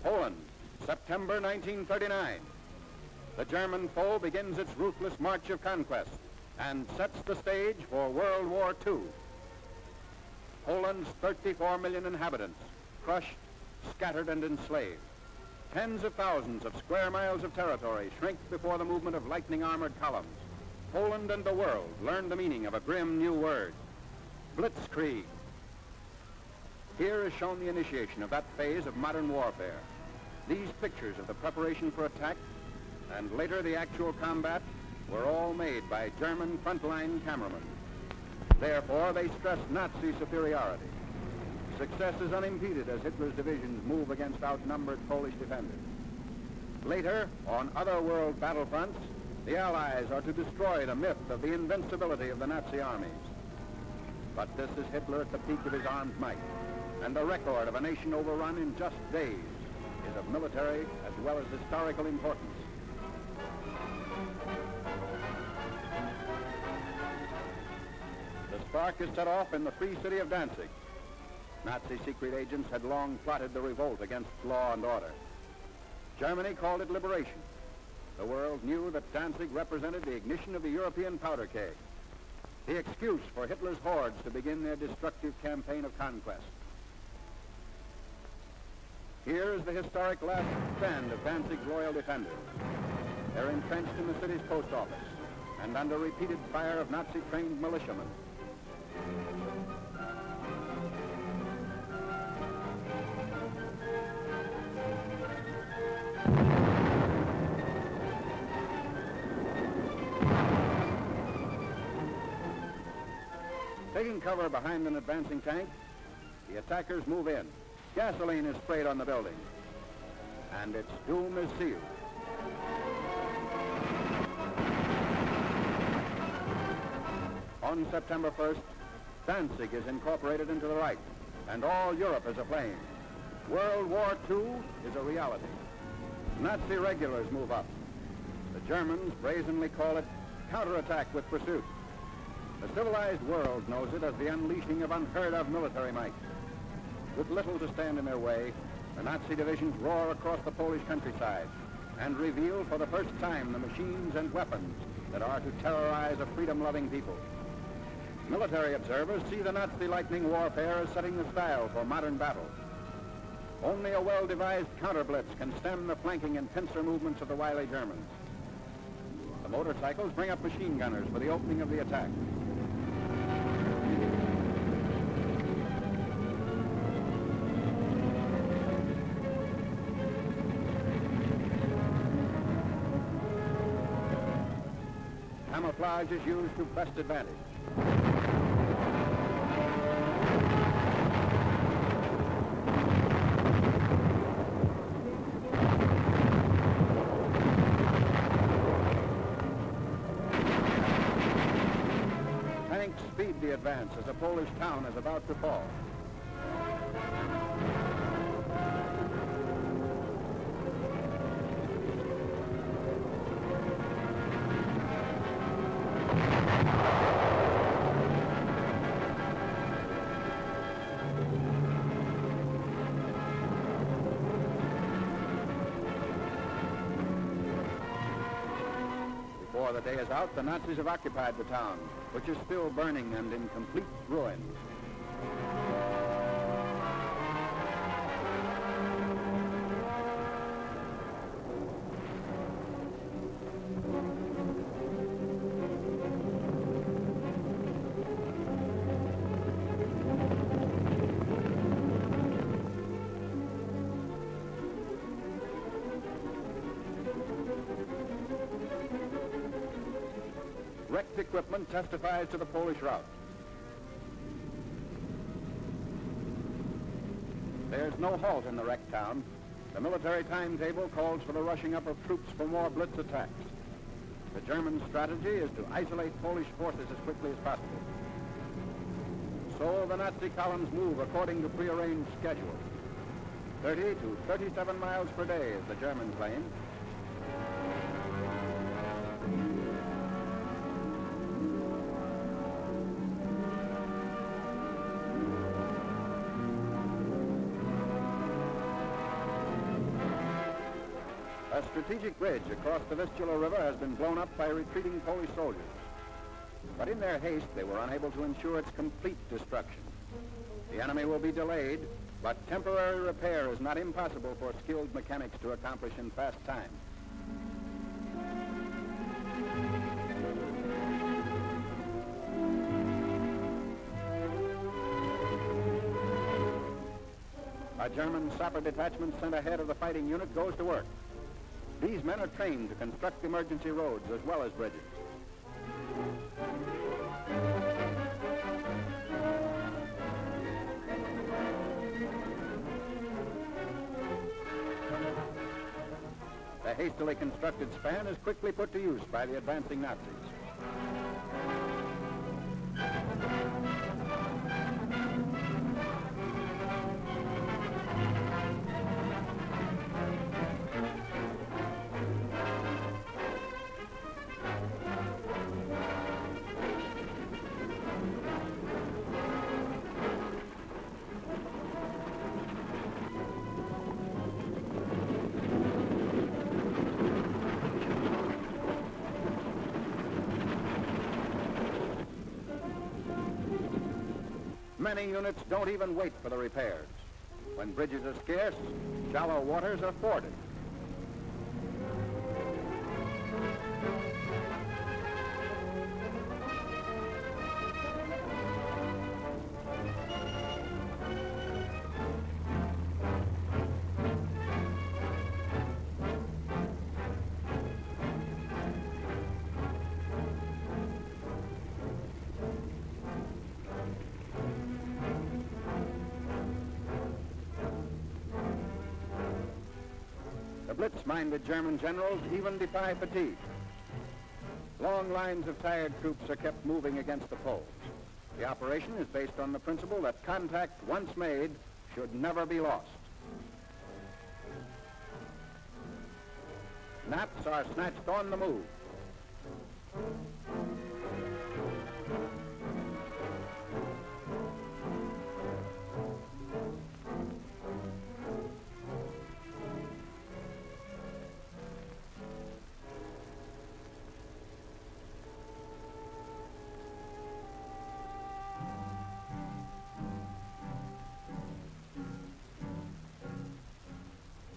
Poland, September 1939. The German foe begins its ruthless march of conquest and sets the stage for World War II. Poland's 34 million inhabitants, crushed, scattered, and enslaved. Tens of thousands of square miles of territory shrink before the movement of lightning-armored columns. Poland and the world learn the meaning of a grim new word, blitzkrieg. Here is shown the initiation of that phase of modern warfare. These pictures of the preparation for attack and later the actual combat were all made by German frontline cameramen. Therefore, they stress Nazi superiority. Success is unimpeded as Hitler's divisions move against outnumbered Polish defenders. Later, on other world battlefronts, the Allies are to destroy the myth of the invincibility of the Nazi armies. But this is Hitler at the peak of his armed might, and the record of a nation overrun in just days is of military as well as historical importance. The spark is set off in the free city of Danzig. Nazi secret agents had long plotted the revolt against law and order. Germany called it liberation. The world knew that Danzig represented the ignition of the European powder keg, the excuse for Hitler's hordes to begin their destructive campaign of conquest. Here is the historic last stand of Danzig's loyal defenders. They're entrenched in the city's post office and under repeated fire of Nazi-trained militiamen. Taking cover behind an advancing tank, the attackers move in. Gasoline is sprayed on the building, and its doom is sealed. On September 1st, Danzig is incorporated into the Reich, and all Europe is aflame. World War II is a reality. Nazi regulars move up. The Germans brazenly call it counterattack with pursuit. The civilized world knows it as the unleashing of unheard-of military might. With little to stand in their way, the Nazi divisions roar across the Polish countryside and reveal for the first time the machines and weapons that are to terrorize a freedom-loving people. Military observers see the Nazi lightning warfare as setting the style for modern battle. Only a well-devised counter-blitz can stem the flanking and pincer movements of the wily Germans. The motorcycles bring up machine gunners for the opening of the attack. Camouflage is used to best advantage. Tanks speed the advance as a Polish town is about to fall. Before the day is out, the Nazis have occupied the town, which is still burning and in complete ruin. Wrecked equipment testifies to the Polish rout. There's no halt in the wrecked town. The military timetable calls for the rushing up of troops for more blitz attacks. The German strategy is to isolate Polish forces as quickly as possible. So the Nazi columns move according to prearranged schedule. 30 to 37 miles per day is the German claim. A strategic bridge across the Vistula River has been blown up by retreating Polish soldiers. But in their haste, they were unable to ensure its complete destruction. The enemy will be delayed, but temporary repair is not impossible for skilled mechanics to accomplish in fast time. A German sapper detachment sent ahead of the fighting unit goes to work. These men are trained to construct emergency roads as well as bridges. The hastily constructed span is quickly put to use by the advancing Nazis. Many units don't even wait for the repairs. When bridges are scarce, shallow waters are forded. Blitz-minded German generals even defy fatigue. Long lines of tired troops are kept moving against the Poles. The operation is based on the principle that contact, once made, should never be lost. Naps are snatched on the move.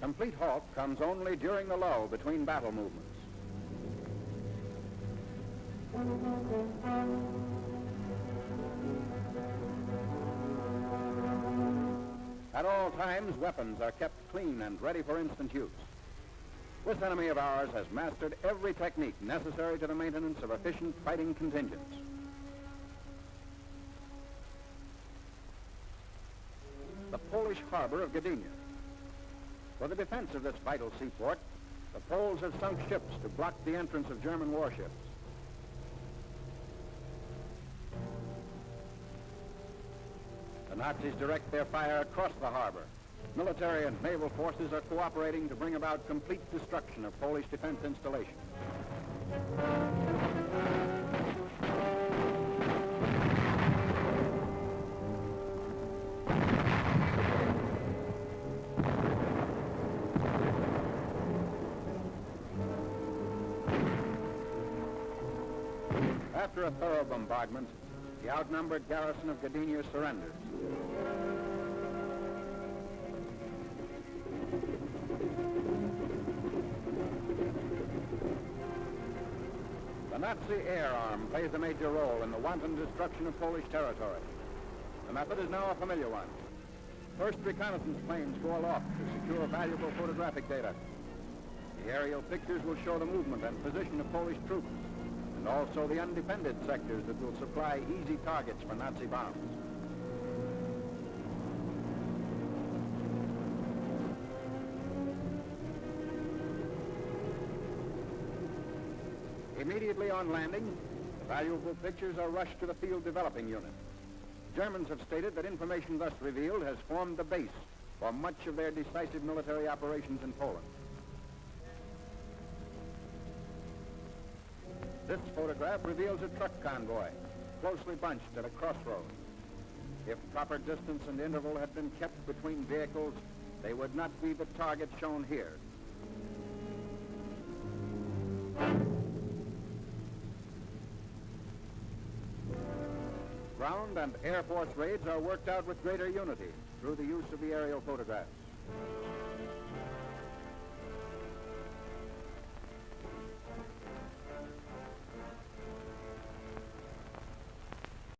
Complete halt comes only during the lull between battle movements. At all times, weapons are kept clean and ready for instant use. This enemy of ours has mastered every technique necessary to the maintenance of efficient fighting contingents. The Polish harbor of Gdynia. For the defense of this vital seaport, the Poles have sunk ships to block the entrance of German warships. The Nazis direct their fire across the harbor. Military and naval forces are cooperating to bring about complete destruction of Polish defense installations. After a thorough bombardment, the outnumbered garrison of Gdynia surrenders. The Nazi air arm plays a major role in the wanton destruction of Polish territory. The method is now a familiar one. First reconnaissance planes go aloft to secure valuable photographic data. The aerial pictures will show the movement and position of Polish troops, and also the undefended sectors that will supply easy targets for Nazi bombs. Immediately on landing, the valuable pictures are rushed to the field developing unit. Germans have stated that information thus revealed has formed the base for much of their decisive military operations in Poland. This photograph reveals a truck convoy, closely bunched at a crossroads. If proper distance and interval had been kept between vehicles, they would not be the target shown here. ground and Air Force raids are worked out with greater unity through the use of the aerial photographs.